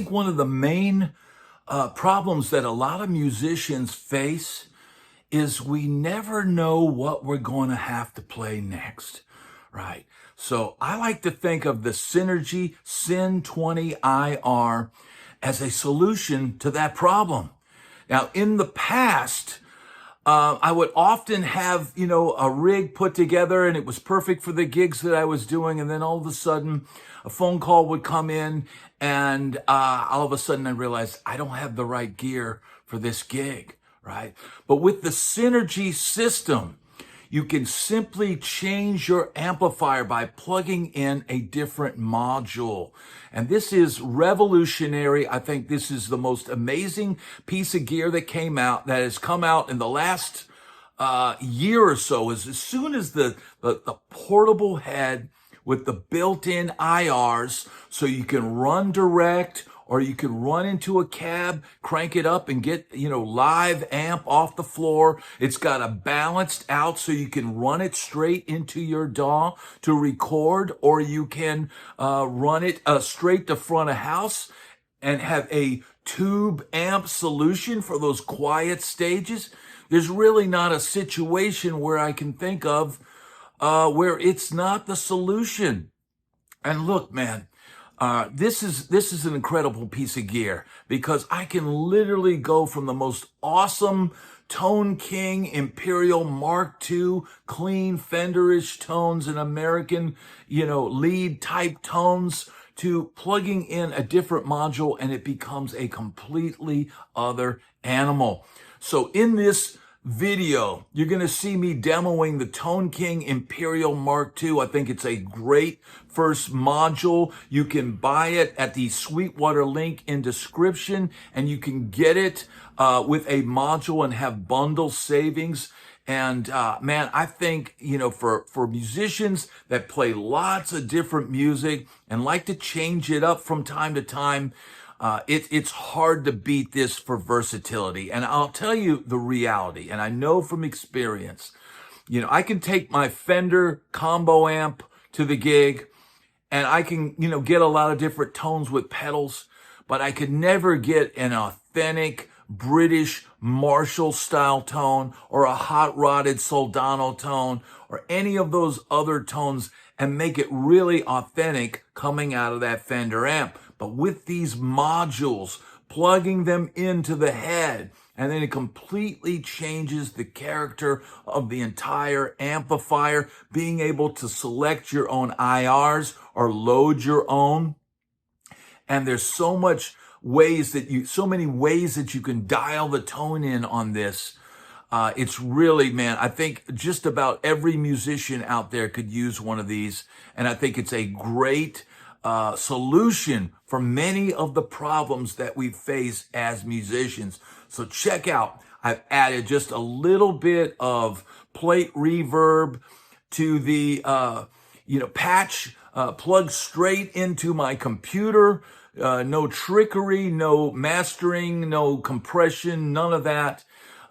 think one of the main problems that a lot of musicians face is we never know what we're going to have to play next, right? So I like to think of the Synergy Syn-20IR as a solution to that problem. Now, in the past, I would often have, a rig put together and it was perfect for the gigs that I was doing. And then all of a sudden, a phone call would come in and all of a sudden I realized I don't have the right gear for this gig, right? But with the Synergy system, you can simply change your amplifier by plugging in a different module. And this is revolutionary. I think this is the most amazing piece of gear that has come out in the last year or so. As soon as the portable head with the built-in IRs, so you can run direct, or you can run into a cab, crank it up and get, live amp off the floor. It's got a balanced out so you can run it straight into your DAW to record, or you can run it straight to front of house and have a tube amp solution for those quiet stages. There's really not a situation where I can think of where it's not the solution. And look, man, this is an incredible piece of gear because I can literally go from the most awesome Tone King Imperial MKII, clean Fenderish tones and American, lead type tones, to plugging in a different module and it becomes a completely other animal. So in this video, you're going to see me demoing the Tone King Imperial MKII. I think it's a great first module. You can buy it at the Sweetwater link in description, and you can get it with a module and have bundle savings. And man, I think, for musicians that play lots of different music and like to change it up from time to time, it's hard to beat this for versatility. And I'll tell you the reality, and I know from experience, I can take my Fender combo amp to the gig and I can, get a lot of different tones with pedals, but I could never get an authentic British Marshall style tone or a hot rodded Soldano tone or any of those other tones and make it really authentic coming out of that Fender amp. But with these modules, plugging them into the head, and then it completely changes the character of the entire amplifier, being able to select your own IRs or load your own. And there's so many ways that you can dial the tone in on this. It's really, man, I think just about every musician out there could use one of these. And I think it's a great solution for many of the problems that we face as musicians. So check out, I've added just a little bit of plate reverb to the, patch, plugged straight into my computer. No trickery, no mastering, no compression, none of that.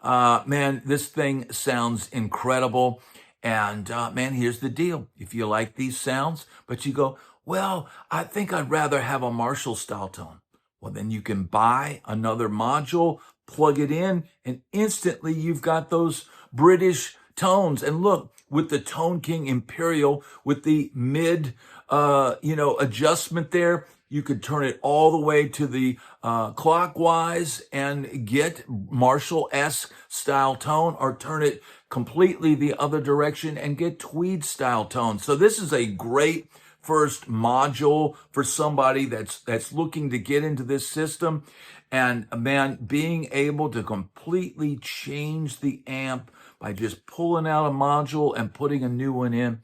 Man, this thing sounds incredible. And man, here's the deal. If you like these sounds, but you go, well, I think I'd rather have a Marshall style tone. Well, then you can buy another module, plug it in, and instantly you've got those British tones. And look, with the Tone King Imperial, with the mid, adjustment there, you could turn it all the way to the clockwise and get Marshall S-style tone, or turn it completely the other direction and get tweed style tone. So this is a great first module for somebody that's looking to get into this system. And man, being able to completely change the amp by just pulling out a module and putting a new one in,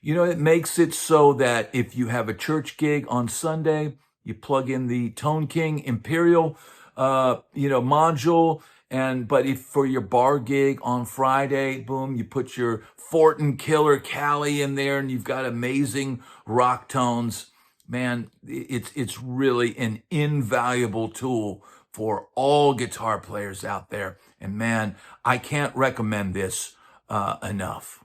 it makes it so that if you have a church gig on Sunday, you plug in the Tone King Imperial, module. But if for your bar gig on Friday, boom, you put your Fortin Killer Cali in there and you've got amazing rock tones. Man, it's really an invaluable tool for all guitar players out there. And man, I can't recommend this enough.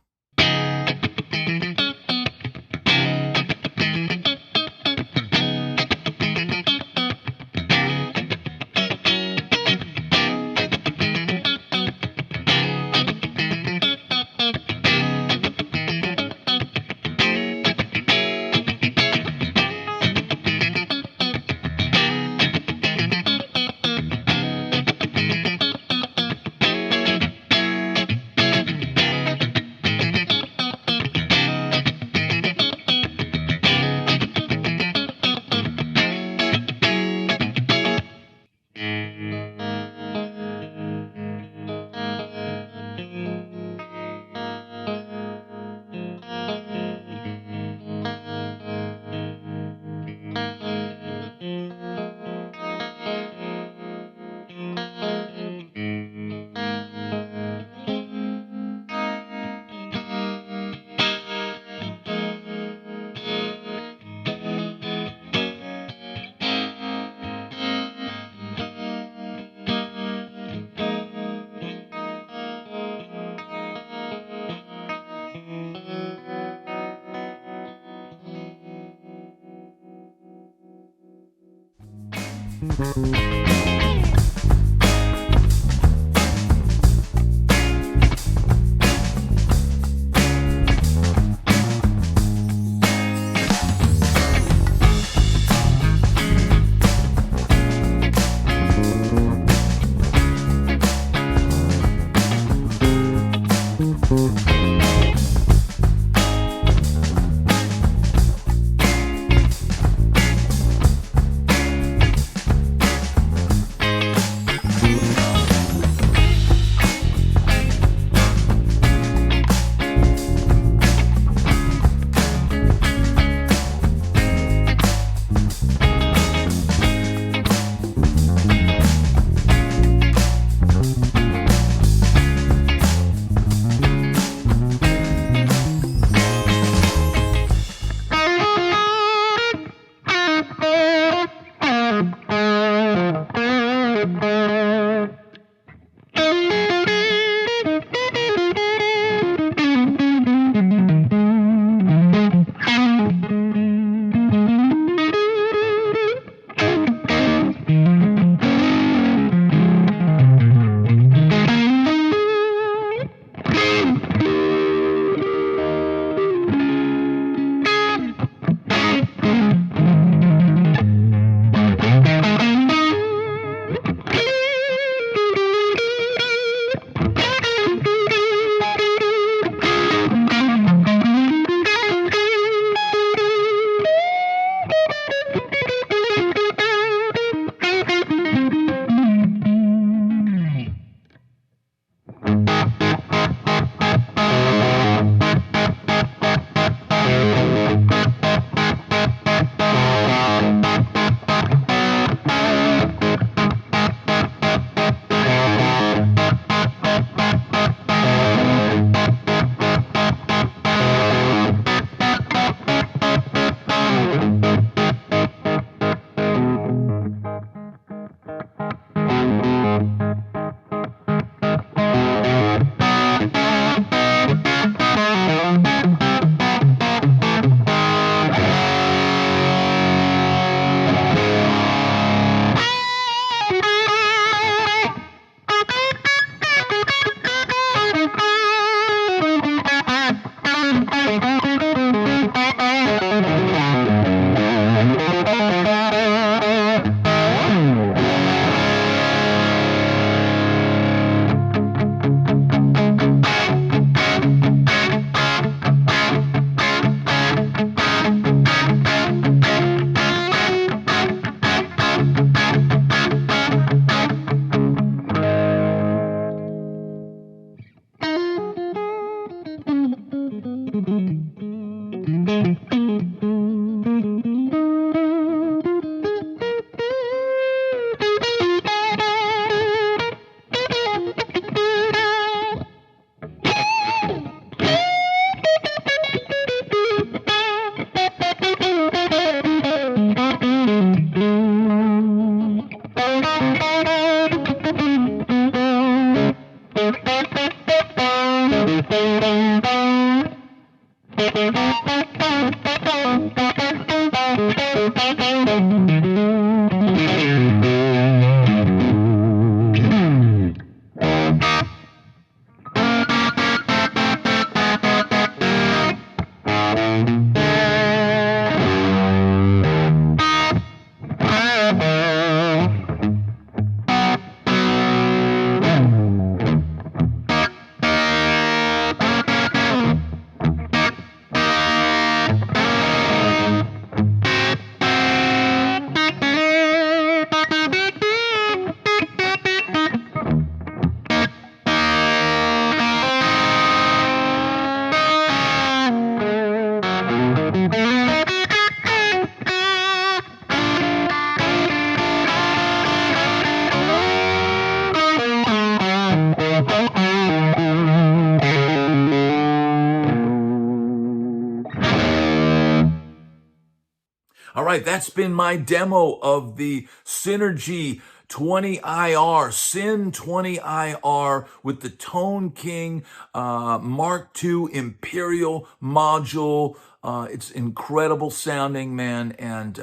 right, that's been my demo of the Synergy 20IR, Syn-20IR with the Tone King Mark II Imperial module. It's incredible sounding, man. And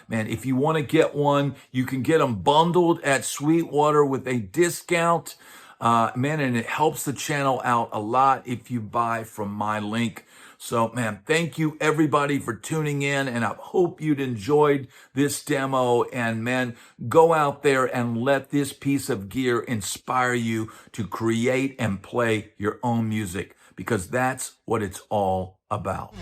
man, if you want to get one, you can get them bundled at Sweetwater with a discount. Man, and it helps the channel out a lot if you buy from my link. So, man, thank you everybody for tuning in, and I hope you'd enjoyed this demo. And man, go out there and let this piece of gear inspire you to create and play your own music, because that's what it's all about.